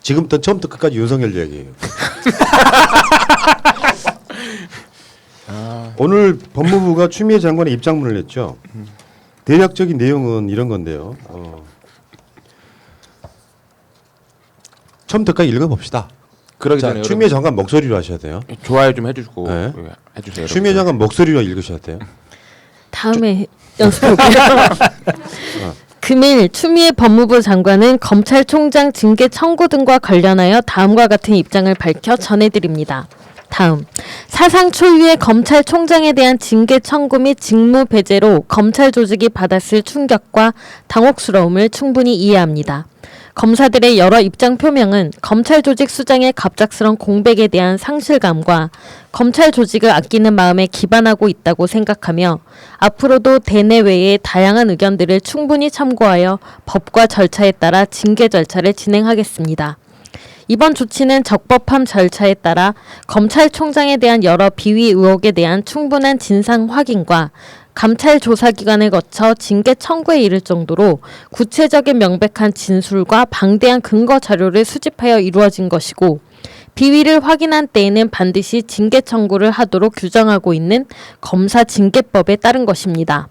지금부터 처음부터 끝까지 윤석열 이야기예요. 오늘 법무부가 추미애 장관의 입장문을 냈죠. 대략적인 내용은 이런 건데요. 처음부터 끝까지 읽어봅시다. 그러기 자, 전에 추미애 장관 목소리로 하셔야 돼요. 좋아요 좀 해주시고 네. 해주세요. 추미애 장관 목소리로 읽으셔야 돼요. 다음에 연습해볼게요. 금일 추미애 법무부 장관은 검찰총장 징계 청구 등과 관련하여 다음과 같은 입장을 밝혀 전해드립니다. 다음, 사상 초유의 검찰총장에 대한 징계 청구 및 직무 배제로 검찰 조직이 받았을 충격과 당혹스러움을 충분히 이해합니다. 검사들의 여러 입장 표명은 검찰 조직 수장의 갑작스런 공백에 대한 상실감과 검찰 조직을 아끼는 마음에 기반하고 있다고 생각하며 앞으로도 대내외의 다양한 의견들을 충분히 참고하여 법과 절차에 따라 징계 절차를 진행하겠습니다. 이번 조치는 적법함 절차에 따라 검찰총장에 대한 여러 비위 의혹에 대한 충분한 진상 확인과 감찰 조사기관을 거쳐 징계 청구에 이를 정도로 구체적인 명백한 진술과 방대한 근거 자료를 수집하여 이루어진 것이고 비위를 확인한 때에는 반드시 징계 청구를 하도록 규정하고 있는 검사징계법에 따른 것입니다.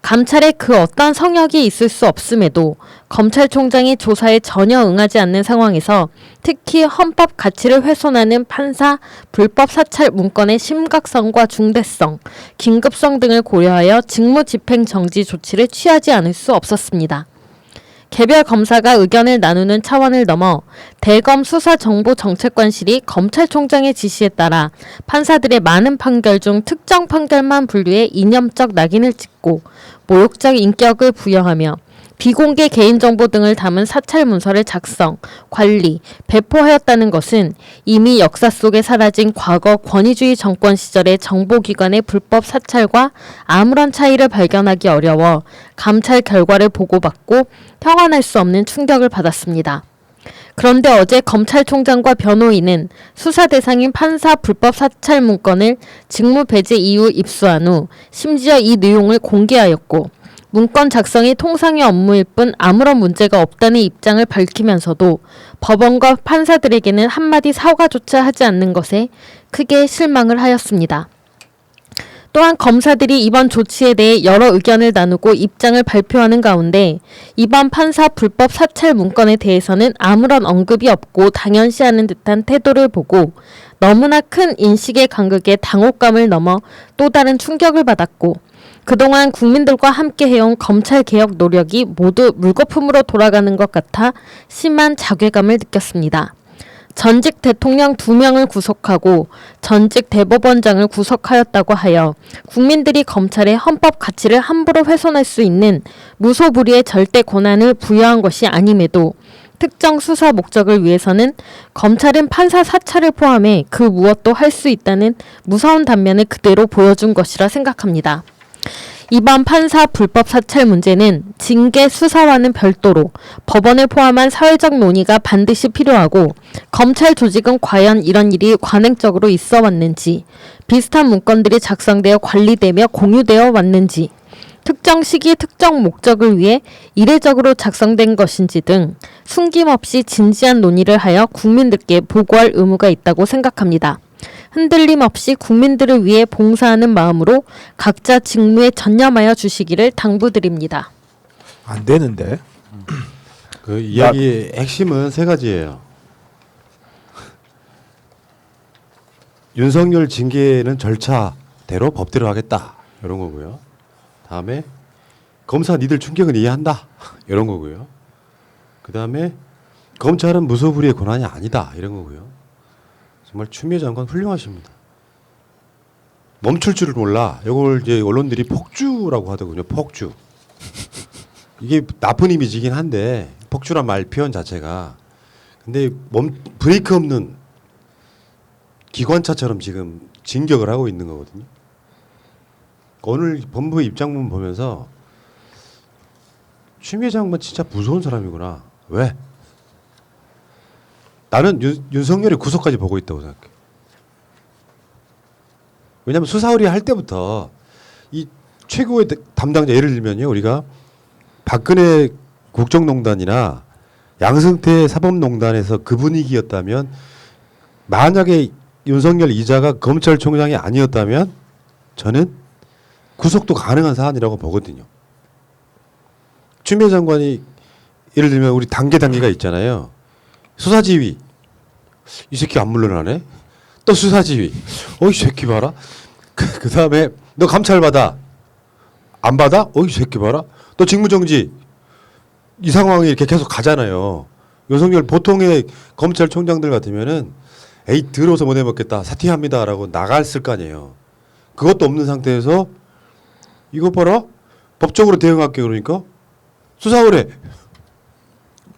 감찰에 그 어떤 성역이 있을 수 없음에도 검찰총장이 조사에 전혀 응하지 않는 상황에서 특히 헌법 가치를 훼손하는 판사 불법 사찰 문건의 심각성과 중대성, 긴급성 등을 고려하여 직무 집행 정지 조치를 취하지 않을 수 없었습니다. 개별 검사가 의견을 나누는 차원을 넘어 대검 수사정보정책관실이 검찰총장의 지시에 따라 판사들의 많은 판결 중 특정 판결만 분류해 이념적 낙인을 찍고 모욕적 인격을 부여하며 비공개 개인정보 등을 담은 사찰 문서를 작성, 관리, 배포하였다는 것은 이미 역사 속에 사라진 과거 권위주의 정권 시절의 정보기관의 불법 사찰과 아무런 차이를 발견하기 어려워 감찰 결과를 보고받고 형언할 수 없는 충격을 받았습니다. 그런데 어제 검찰총장과 변호인은 수사 대상인 판사 불법 사찰 문건을 직무 배제 이후 입수한 후 심지어 이 내용을 공개하였고 문건 작성이 통상의 업무일 뿐 아무런 문제가 없다는 입장을 밝히면서도 법원과 판사들에게는 한마디 사과조차 하지 않는 것에 크게 실망을 하였습니다. 또한 검사들이 이번 조치에 대해 여러 의견을 나누고 입장을 발표하는 가운데 이번 판사 불법 사찰 문건에 대해서는 아무런 언급이 없고 당연시하는 듯한 태도를 보고 너무나 큰 인식의 간극에 당혹감을 넘어 또 다른 충격을 받았고 그동안 국민들과 함께 해온 검찰개혁 노력이 모두 물거품으로 돌아가는 것 같아 심한 자괴감을 느꼈습니다. 전직 대통령 2명을 구속하고 전직 대법원장을 구속하였다고 하여 국민들이 검찰의 헌법 가치를 함부로 훼손할 수 있는 무소불위의 절대 권한을 부여한 것이 아님에도 특정 수사 목적을 위해서는 검찰은 판사 사찰을 포함해 그 무엇도 할 수 있다는 무서운 단면을 그대로 보여준 것이라 생각합니다. 이번 판사 불법 사찰 문제는 징계 수사와는 별도로 법원을 포함한 사회적 논의가 반드시 필요하고 검찰 조직은 과연 이런 일이 관행적으로 있어 왔는지 비슷한 문건들이 작성되어 관리되며 공유되어 왔는지 특정 시기 특정 목적을 위해 이례적으로 작성된 것인지 등 숨김없이 진지한 논의를 하여 국민들께 보고할 의무가 있다고 생각합니다. 흔들림 없이 국민들을 위해 봉사하는 마음으로 각자 직무에 전념하여 주시기를 당부드립니다. 안 되는데. 그 이야기의 핵심은 세 가지예요. 윤석열 징계는 절차대로 법대로 하겠다 이런 거고요. 다음에 검사 니들 충격은 이해한다 이런 거고요. 그 다음에 검찰은 무소불위의 권한이 아니다 이런 거고요. 정말 추미애 장관 훌륭하십니다. 멈출 줄을 몰라. 이걸 이제 언론들이 폭주라고 하더군요. 폭주. 이게 나쁜 이미지긴 한데 폭주란 말 표현 자체가 근데 브레이크 없는 기관차처럼 지금 진격을 하고 있는 거거든요. 오늘 법무부의 입장문 보면서 추미애 장관 진짜 무서운 사람이구나. 왜? 나는 윤석열이 구속까지 보고 있다고 생각해. 왜냐하면 수사 의뢰할 때부터 이 최고의 담당자 예를 들면요, 우리가 박근혜 국정농단이나 양승태 사법농단에서 그 분위기였다면 만약에 윤석열 이자가 검찰총장이 아니었다면 저는 구속도 가능한 사안이라고 보거든요. 추미애 장관이 예를 들면 우리 단계가 있잖아요. 수사지휘. 이 새끼 안 물러나네. 또 수사지휘. 이 새끼 봐라. 그 다음에 너 감찰 받아. 안 받아? 이 새끼 봐라. 또 직무정지. 이 상황이 이렇게 계속 가잖아요. 윤석열 보통의 검찰총장들 같으면은 에이 들어서 못 해먹겠다. 사퇴합니다라고 나갔을 거 아니에요. 그것도 없는 상태에서 이거 봐라. 법적으로 대응할게 그러니까 수사 의뢰.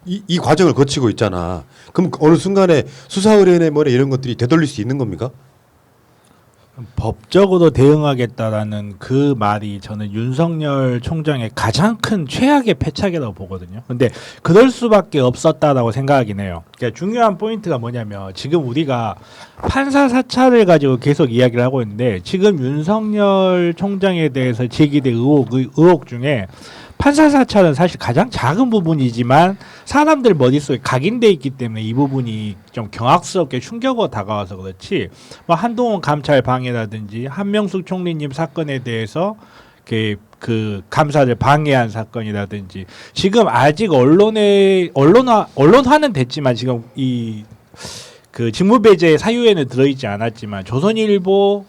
이 과정을 거치고 있잖아. 그럼 어느 순간에 수사 의뢰네 뭐래 이런 것들이 되돌릴 수 있는 겁니까? 법적으로 대응하겠다라는 그 말이 저는 윤석열 총장의 가장 큰 최악의 패착이라고 보거든요. 근데 그럴 수밖에 없었다라고 생각하긴 해요. 그러니까 중요한 포인트가 뭐냐면 지금 우리가 판사 사찰을 가지고 계속 이야기를 하고 있는데 지금 윤석열 총장에 대해서 제기된 의혹 중에 판사 사찰은 사실 가장 작은 부분이지만 사람들 머릿속에 각인돼 있기 때문에 이 부분이 좀 경악스럽게 충격으로 다가와서 그렇지 뭐 한동훈 감찰 방해라든지 한명숙 총리님 사건에 대해서 그 감사를 방해한 사건이라든지 지금 아직 언론화는 됐지만 지금 이 그 직무배제 사유에는 들어있지 않았지만 조선일보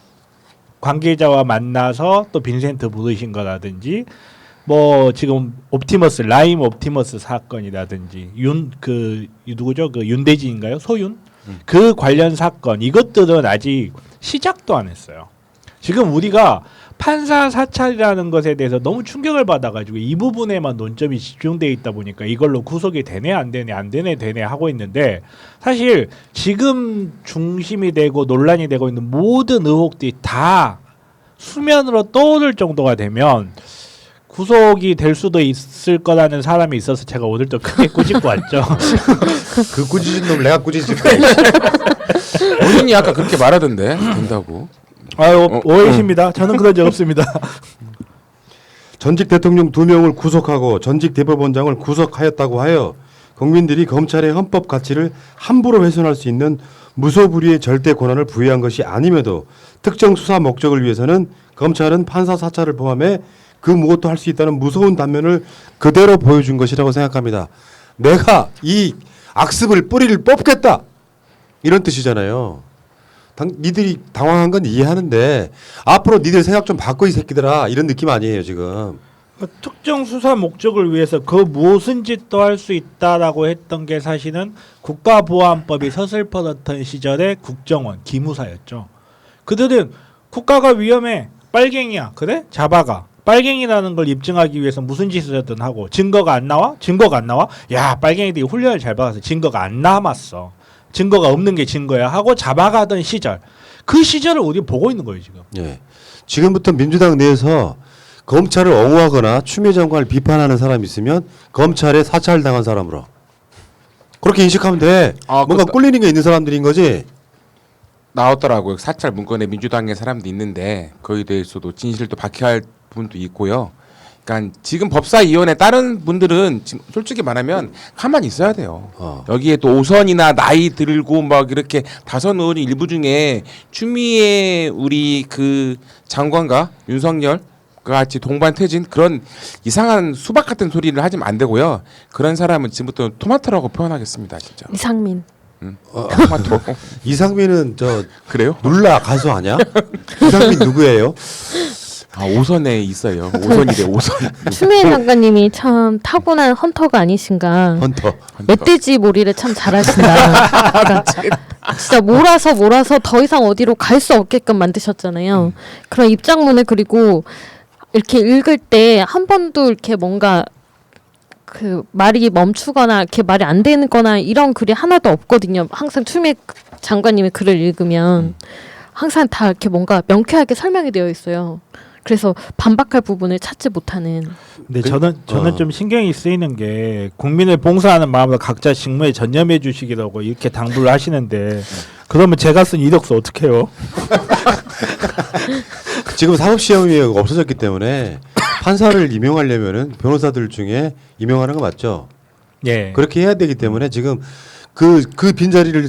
관계자와 만나서 또 빈센트 부르신 거라든지 뭐 지금 라임 옵티머스 사건이라든지 누구죠? 그 윤대진인가요? 소윤? 그 관련 사건 이것들은 아직 시작도 안 했어요. 지금 우리가 판사 사찰이라는 것에 대해서 너무 충격을 받아가지고 이 부분에만 논점이 집중되어 있다 보니까 이걸로 구속이 되네 안 되네 안 되네 되네 하고 있는데 사실 지금 중심이 되고 논란이 되고 있는 모든 의혹들이 다 수면으로 떠오를 정도가 되면 구속이 될 수도 있을 거라는 사람이 있어서 제가 오늘도 크게 꾸짖고 왔죠. 그 꾸짖은 놈 내가 꾸짖을 거야. 본인이 아까 그렇게 말하던데 된다고. 오해십니다. 저는 그런 적 없습니다. 전직 대통령 2명을 구속하고 전직 대법원장을 구속하였다고 하여 국민들이 검찰의 헌법 가치를 함부로 훼손할 수 있는 무소불위의 절대 권한을 부여한 것이 아님에도 특정 수사 목적을 위해서는 검찰은 판사 사찰을 포함해 그 무엇도 할 수 있다는 무서운 단면을 그대로 보여준 것이라고 생각합니다. 내가 이 악습을 뿌리를 뽑겠다 이런 뜻이잖아요. 니들이 당황한 건 이해하는데 앞으로 니들 생각 좀 바꿔 이 새끼들아 이런 느낌 아니에요 지금. 특정 수사 목적을 위해서 그 무슨 짓도 할 수 있다라고 했던 게 사실은 국가보안법이 서슬퍼졌던 시절의 국정원 기무사였죠. 그들은 국가가 위험해 빨갱이야 그래 잡아가 빨갱이라는 걸 입증하기 위해서 무슨 짓을 하든 하고 증거가 안 나와 야 빨갱이들이 훈련을 잘 받아서 증거가 안 남았어. 증거가 없는 게 증거야 하고 잡아가던 시절 그 시절을 우리 보고 있는 거예요 지금. 예. 지금부터 민주당 내에서 검찰을 옹호하거나 추미애 장관을 비판하는 사람이 있으면 검찰에 사찰당한 사람으로 그렇게 인식하면 돼. 뭔가 꿀리는 게 있는 사람들인 거지. 나왔더라고요. 사찰 문건에 민주당의 사람도 있는데 거기에 대해서도 진실도 밝혀야 할 부분도 있고요. 그러니까 지금 법사위원회 다른 분들은 지금 솔직히 말하면 가만히 있어야 돼요. 여기에 또 오선이나 나이 들고 막 이렇게 다선 의원이 일부 중에 추미애 우리 그 장관과 윤석열 같이 동반 퇴진 그런 이상한 수박 같은 소리를 하시면 안 되고요. 그런 사람은 지금부터 토마토라고 표현하겠습니다, 진짜. 이상민. 토마토. 이상민은 저 그래요? 눌라 가수 아니야? 이상민 누구예요? 오선에 있어요. 오선이래 오선. 추미애 장관님이 참 타고난 헌터가 아니신가. 헌터. 멧돼지 몰이를 참 잘하신다. 그러니까 진짜 몰아서 더 이상 어디로 갈 수 없게끔 만드셨잖아요. 그런 입장문을 그리고 이렇게 읽을 때 한 번도 이렇게 뭔가 그 말이 멈추거나 이렇게 말이 안 되거나 이런 글이 하나도 없거든요. 항상 추미애 장관님의 글을 읽으면 항상 다 이렇게 뭔가 명쾌하게 설명이 되어 있어요. 그래서 반박할 부분을 찾지 못하는. 근데 저는 좀 신경이 쓰이는 게 국민을 봉사하는 마음으로 각자 직무에 전념해 주시기라고 이렇게 당부를 하시는데 그러면 제가 쓴 이력서 어떻게 해요? 지금 사법시험이 없어졌기 때문에 판사를 임용하려면은 변호사들 중에 임용하는 거 맞죠? 예. 그렇게 해야 되기 때문에 지금 그 빈자리를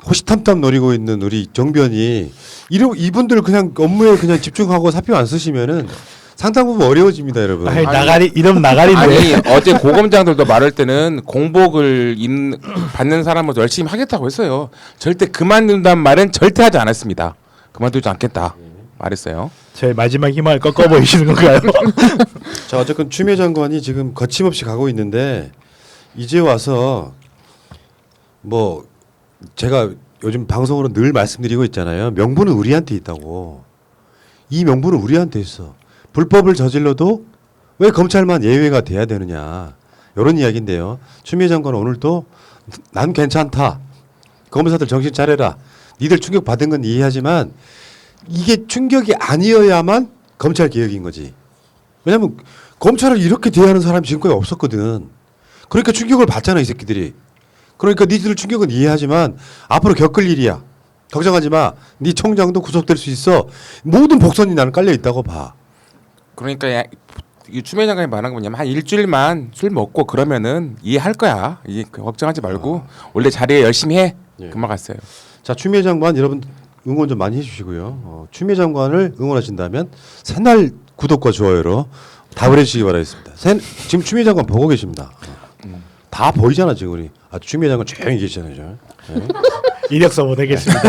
호시탐탐 노리고 있는 우리 정변이 이분들 그냥 업무에 그냥 집중하고 사표 안 쓰시면은 상당 부분 어려워집니다, 여러분. 아니, 나가리 이름 나가리인데. 아니 어제 고검장들도 말할 때는 공복을 받는 사람은 열심히 하겠다고 했어요. 절대 그만둔다는 말은 절대 하지 않았습니다. 그만두지 않겠다 말했어요. 제 마지막 희망을 꺾어 보이시는 건가요? 자, 어쨌건 추미애 장관이 지금 거침없이 가고 있는데 이제 와서 뭐 제가 요즘 방송으로 늘 말씀드리고 있잖아요. 명분은 우리한테 있다고. 이 명분은 우리한테 있어. 불법을 저질러도 왜 검찰만 예외가 돼야 되느냐. 이런 이야기인데요. 추미애 장관은 오늘 또 난 괜찮다. 검사들 정신 차려라. 니들 충격 받은 건 이해하지만 이게 충격이 아니어야만 검찰 개혁인 거지. 왜냐하면 검찰을 이렇게 대하는 사람이 지금까지 없었거든. 그러니까 충격을 받잖아 이 새끼들이. 그러니까 니들 충격은 이해하지만 앞으로 겪을 일이야. 걱정하지 마. 네 총장도 구속될 수 있어. 모든 복선이 나는 깔려 있다고 봐. 그러니까 이 추미애 장관이 말한 건 뭐냐면 한 일주일만 술 먹고 그러면은 이해할 거야. 걱정하지 말고 원래 자리에 열심히 해. 예. 그만 갔어요. 자, 추미애 장관 여러분 응원 좀 많이 해주시고요. 추미애 장관을 응원하신다면 새날 구독과 좋아요로 답을 해주시기 바라겠습니다. 지금 추미애 장관 보고 계십니다. 다 보이잖아 지금 우리. 추미애 장관 조용히 계시잖아요. 네. 이력서 보내겠습니다.